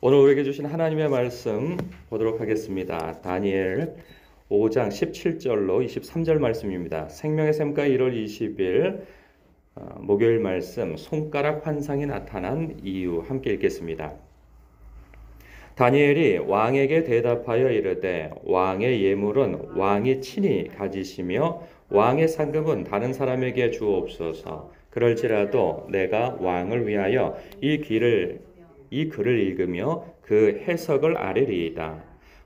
오늘 우리에게 주신 하나님의 말씀 보도록 하겠습니다. 다니엘 5장 17절로 23절 말씀입니다. 생명의 샘가 1월 20일 목요일 말씀 손가락 환상이 나타난 이유 함께 읽겠습니다. 다니엘이 왕에게 대답하여 이르되 왕의 예물은 왕이 친히 가지시며 왕의 상급은 다른 사람에게 주옵소서. 그럴지라도 내가 왕을 위하여 이 글을 읽으며 그 해석을 아뢰리이다.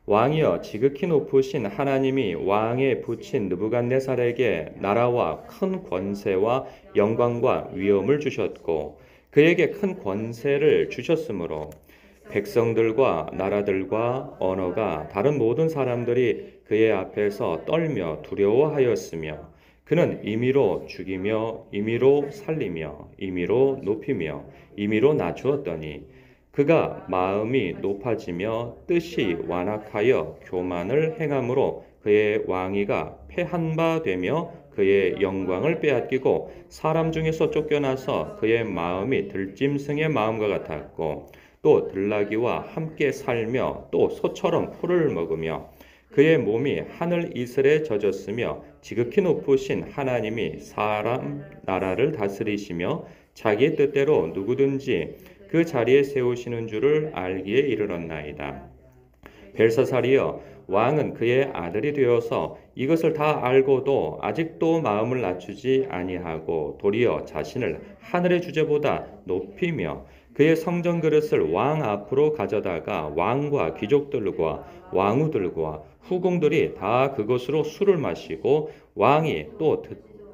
왕이여, 지극히 높으신 하나님이 왕에 붙인 느부갓네살에게 나라와 큰 권세와 영광과 위엄을 주셨고 그에게 큰 권세를 주셨으므로 백성들과 나라들과 언어가 다른 모든 사람들이 그의 앞에서 떨며 두려워하였으며 그는 임의로 죽이며 임의로 살리며 임의로 높이며 임의로 낮추었더니 그가 마음이 높아지며 뜻이 완악하여 교만을 행함으로 그의 왕위가 패한 바 되며 그의 영광을 빼앗기고 사람 중에서 쫓겨나서 그의 마음이 들짐승의 마음과 같았고 또 들나귀와 함께 살며 또 소처럼 풀을 먹으며 그의 몸이 하늘 이슬에 젖었으며 지극히 높으신 하나님이 사람 나라를 다스리시며 자기의 뜻대로 누구든지 그 자리에 세우시는 줄을 알기에 이르렀나이다. 벨사살이여, 왕은 그의 아들이 되어서 이것을 다 알고도 아직도 마음을 낮추지 아니하고 도리어 자신을 하늘의 주제보다 높이며 그의 성전 그릇을 왕 앞으로 가져다가 왕과 귀족들과 왕후들과 후궁들이 다 그것으로 술을 마시고 왕이 또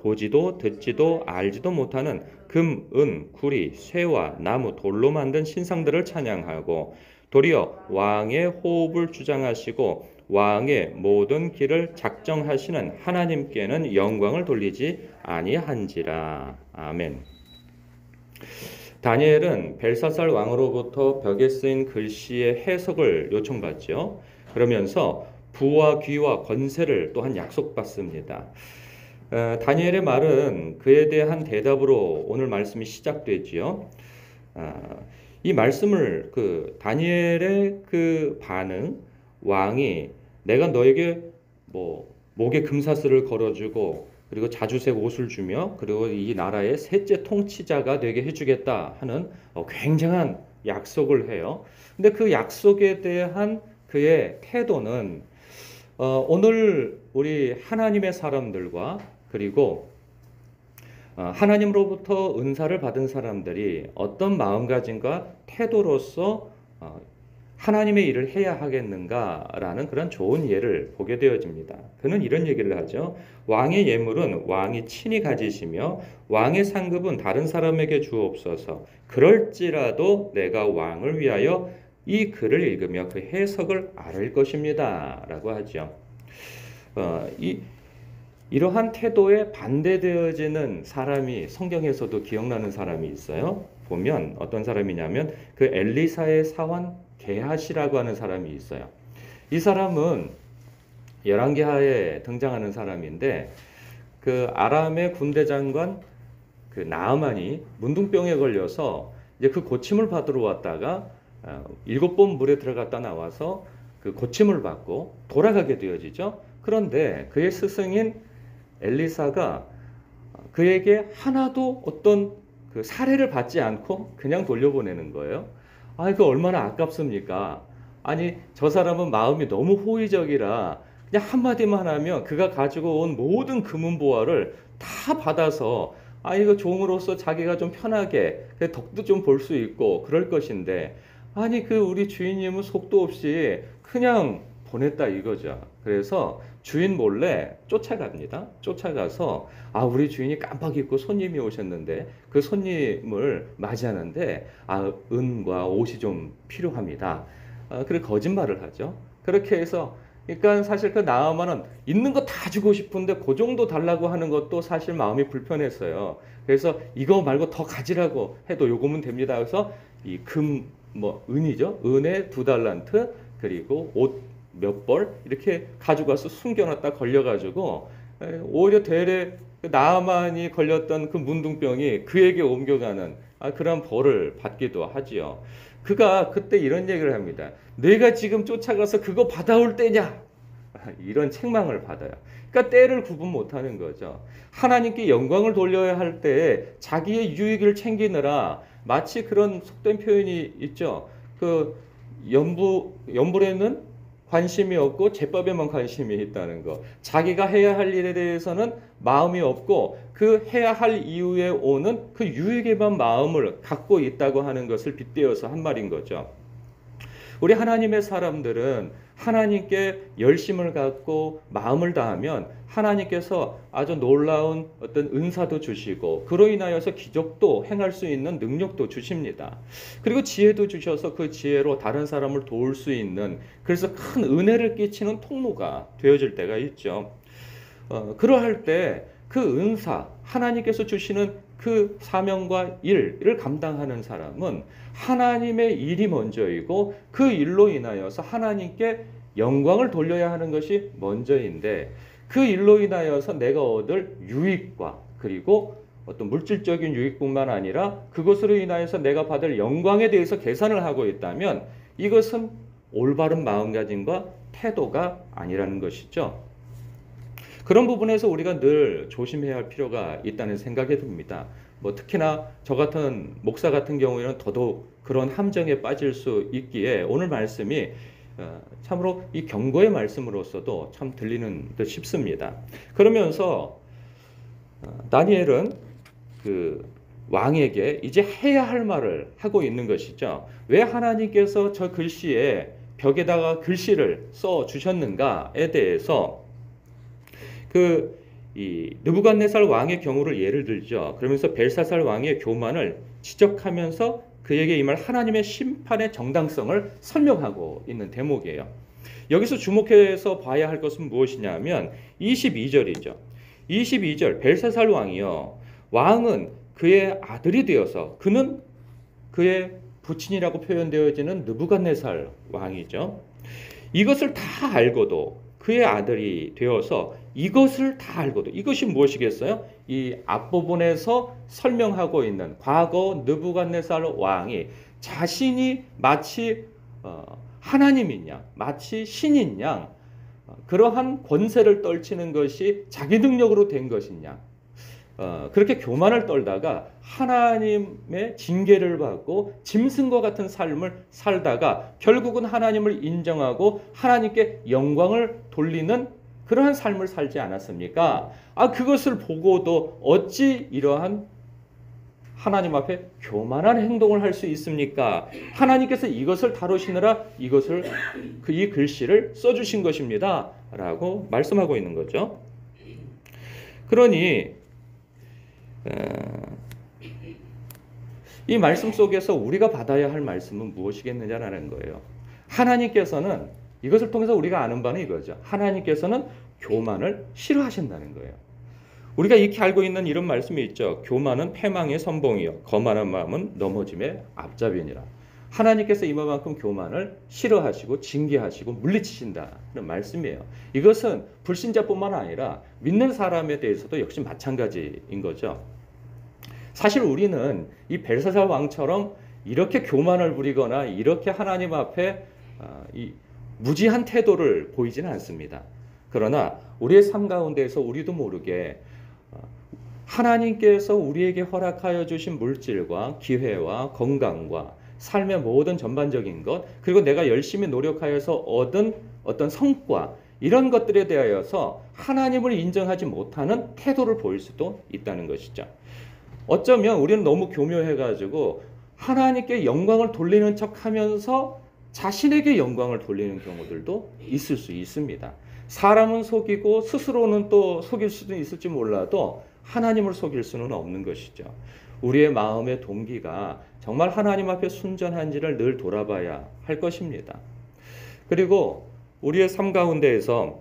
보지도 듣지도 알지도 못하는 금, 은, 구리, 쇠와 나무, 돌로 만든 신상들을 찬양하고 도리어 왕의 호흡을 주장하시고 왕의 모든 길을 작정하시는 하나님께는 영광을 돌리지 아니한지라. 아멘. 다니엘은 벨사살 왕으로부터 벽에 쓰인 글씨의 해석을 요청받죠. 그러면서 부와 귀와 권세를 또한 약속받습니다. 다니엘의 말은 그에 대한 대답으로 오늘 말씀이 시작되지요. 이 말씀을 다니엘의 그 반응, 왕이 내가 너에게 목에 금사슬을 걸어주고 그리고 자주색 옷을 주며 그리고 이 나라의 셋째 통치자가 되게 해주겠다 하는 굉장한 약속을 해요. 근데 그 약속에 대한 그의 태도는 오늘 우리 하나님의 사람들과 그리고 하나님으로부터 은사를 받은 사람들이 어떤 마음가짐과 태도로서 하나님의 일을 해야 하겠는가라는 그런 좋은 예를 보게 되어집니다. 그는 이런 얘기를 하죠. 왕의 예물은 왕이 친히 가지시며 왕의 상급은 다른 사람에게 주옵소서. 그럴지라도 내가 왕을 위하여 이 글을 읽으며 그 해석을 아뢰 것입니다. 라고 하죠. 이러한 태도에 반대되어지는 사람이 성경에서도 기억나는 사람이 있어요. 보면 어떤 사람이냐면 그 엘리사의 사원 게하시라고 하는 사람이 있어요. 이 사람은 열왕기하에 등장하는 사람인데 그 아람의 군대 장관 그 나아만이 문둥병에 걸려서 이제 그 고침을 받으러 왔다가 7번 물에 들어갔다 나와서 그 고침을 받고 돌아가게 되어지죠. 그런데 그의 스승인 엘리사가 그에게 하나도 어떤 그 사례를 받지 않고 그냥 돌려보내는 거예요. 그 얼마나 아깝습니까? 아니, 저 사람은 마음이 너무 호의적이라 그냥 한마디만 하면 그가 가지고 온 모든 금은보화를 다 받아서 이거 종으로서 자기가 좀 편하게 덕도 좀 볼 수 있고 그럴 것인데 아니 그 우리 주인님은 속도 없이 그냥 보냈다 이거죠. 그래서 주인 몰래 쫓아갑니다. 쫓아가서 우리 주인이 깜빡 잊고 손님이 오셨는데 그 손님을 맞이하는데 은과 옷이 좀 필요합니다. 그래 거짓말을 하죠. 그렇게 해서 그러니까 사실 그 나아만은 있는 거 다 주고 싶은데 그 정도 달라고 하는 것도 사실 마음이 불편했어요. 그래서 이거 말고 더 가지라고 해도 요금은 됩니다. 그래서 이 은이죠. 은에 2달란트 그리고 옷 몇 벌 이렇게 가져가서 숨겨놨다 걸려가지고 오히려 대래 나아만이 걸렸던 그 문둥병이 그에게 옮겨가는 그런 벌을 받기도 하지요. 그가 그때 이런 얘기를 합니다. 내가 지금 쫓아가서 그거 받아올 때냐? 이런 책망을 받아요. 그러니까 때를 구분 못하는 거죠. 하나님께 영광을 돌려야 할 때 자기의 유익을 챙기느라 마치 그런 속된 표현이 있죠. 그 연불에는 관심이 없고 제법에만 관심이 있다는 거. 자기가 해야 할 일에 대해서는 마음이 없고 그 해야 할 이후에 오는 그 유익에만 마음을 갖고 있다고 하는 것을 빗대어서 한 말인 거죠. 우리 하나님의 사람들은 하나님께 열심을 갖고 마음을 다하면 하나님께서 아주 놀라운 어떤 은사도 주시고 그로 인하여서 기적도 행할 수 있는 능력도 주십니다. 그리고 지혜도 주셔서 그 지혜로 다른 사람을 도울 수 있는, 그래서 큰 은혜를 끼치는 통로가 되어질 때가 있죠. 그러할 때 그 은사, 하나님께서 주시는 그 사명과 일을 감당하는 사람은 하나님의 일이 먼저이고 그 일로 인하여서 하나님께 영광을 돌려야 하는 것이 먼저인데, 그 일로 인하여서 내가 얻을 유익과 그리고 어떤 물질적인 유익뿐만 아니라 그것으로 인하여서 내가 받을 영광에 대해서 계산을 하고 있다면 이것은 올바른 마음가짐과 태도가 아니라는 것이죠. 그런 부분에서 우리가 늘 조심해야 할 필요가 있다는 생각이 듭니다. 특히나 저 같은 목사 같은 경우에는 더더욱 그런 함정에 빠질 수 있기에 오늘 말씀이 참으로 이 경고의 말씀으로서도 참 들리는 듯 싶습니다. 그러면서 다니엘은 그 왕에게 이제 해야 할 말을 하고 있는 것이죠. 왜 하나님께서 저 글씨에 벽에다가 글씨를 써 주셨는가에 대해서 이 느부갓네살 왕의 경우를 예를 들죠. 그러면서 벨사살 왕의 교만을 지적하면서 그에게 임할 하나님의 심판의 정당성을 설명하고 있는 대목이에요. 여기서 주목해서 봐야 할 것은 무엇이냐면 22절이죠. 22절 벨사살 왕이요. 왕은 그의 아들이 되어서, 그는 그의 부친이라고 표현되어지는 느부갓네살 왕이죠. 이것을 다 알고도 그의 아들이 되어서 이것을 다 알고도, 이것이 무엇이겠어요? 이 앞부분에서 설명하고 있는 과거 느부갓네살 왕이 자신이 마치 하나님인 양, 마치 신인 양, 그러한 권세를 떨치는 것이 자기 능력으로 된 것이냐, 그렇게 교만을 떨다가 하나님의 징계를 받고 짐승과 같은 삶을 살다가 결국은 하나님을 인정하고 하나님께 영광을 돌리는 그러한 삶을 살지 않았습니까? 그것을 보고도 어찌 이러한 하나님 앞에 교만한 행동을 할 수 있습니까? 하나님께서 이것을 다루시느라 이것을 이 글씨를 써주신 것입니다. 라고 말씀하고 있는 거죠. 그러니 이 말씀 속에서 우리가 받아야 할 말씀은 무엇이겠느냐라는 거예요. 하나님께서는 이것을 통해서 우리가 아는 바는 이거죠. 하나님께서는 교만을 싫어하신다는 거예요. 우리가 익히 알고 있는 이런 말씀이 있죠. 교만은 패망의 선봉이요 거만한 마음은 넘어짐의 앞잡이니라. 하나님께서 이만큼 교만을 싫어하시고 징계하시고 물리치신다는 말씀이에요. 이것은 불신자뿐만 아니라 믿는 사람에 대해서도 역시 마찬가지인 거죠. 사실 우리는 이 벨사살 왕처럼 이렇게 교만을 부리거나 이렇게 하나님 앞에 이 무지한 태도를 보이지는 않습니다. 그러나 우리의 삶 가운데에서 우리도 모르게 하나님께서 우리에게 허락하여 주신 물질과 기회와 건강과 삶의 모든 전반적인 것, 그리고 내가 열심히 노력하여서 얻은 어떤 성과, 이런 것들에 대하여서 하나님을 인정하지 못하는 태도를 보일 수도 있다는 것이죠. 어쩌면 우리는 너무 교묘해가지고 하나님께 영광을 돌리는 척하면서 자신에게 영광을 돌리는 경우들도 있을 수 있습니다. 사람은 속이고 스스로는 또 속일 수도 있을지 몰라도 하나님을 속일 수는 없는 것이죠. 우리의 마음의 동기가 정말 하나님 앞에 순전한지를 늘 돌아봐야 할 것입니다. 그리고 우리의 삶 가운데에서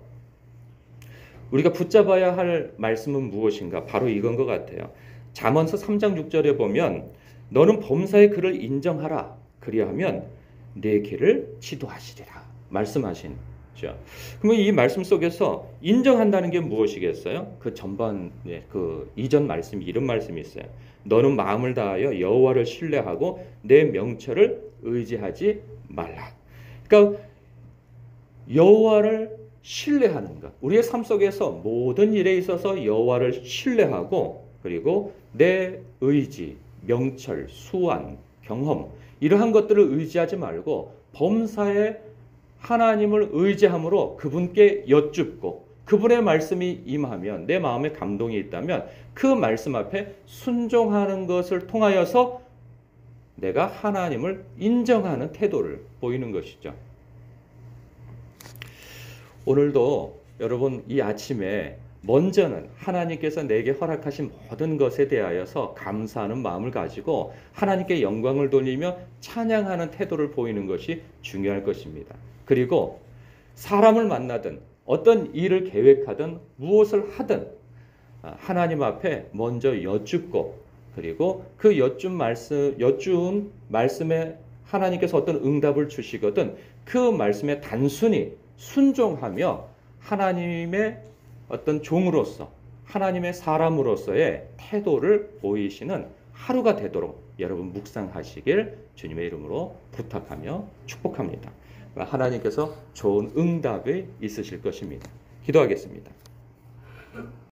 우리가 붙잡아야 할 말씀은 무엇인가? 바로 이건 것 같아요. 잠언서 3장 6절에 보면 너는 범사의 그를 인정하라. 그리하면 내 길을 지도하시리라. 말씀하신 그러면 이 말씀 속에서 인정한다는 게 무엇이겠어요? 그 전반, 그 이전 말씀이 이런 말씀이 있어요. 너는 마음을 다하여 여호와를 신뢰하고 내 명철을 의지하지 말라. 그러니까 여호와를 신뢰하는 것. 우리의 삶 속에서 모든 일에 있어서 여호와를 신뢰하고 그리고 내 의지, 명철, 수완, 경험 이러한 것들을 의지하지 말고 범사에 하나님을 의지함으로 그분께 여쭙고 그분의 말씀이 임하면 내 마음에 감동이 있다면 그 말씀 앞에 순종하는 것을 통하여서 내가 하나님을 인정하는 태도를 보이는 것이죠. 오늘도 여러분 이 아침에 먼저는 하나님께서 내게 허락하신 모든 것에 대하여서 감사하는 마음을 가지고 하나님께 영광을 돌리며 찬양하는 태도를 보이는 것이 중요할 것입니다. 그리고 사람을 만나든 어떤 일을 계획하든 무엇을 하든 하나님 앞에 먼저 여쭙고 그리고 그 여쭌 말씀에 하나님께서 어떤 응답을 주시거든 그 말씀에 단순히 순종하며 하나님의 어떤 종으로서 하나님의 사람으로서의 태도를 보이시는 하루가 되도록 여러분 묵상하시길 주님의 이름으로 부탁하며 축복합니다. 하나님께서 좋은 응답이 있으실 것입니다. 기도하겠습니다.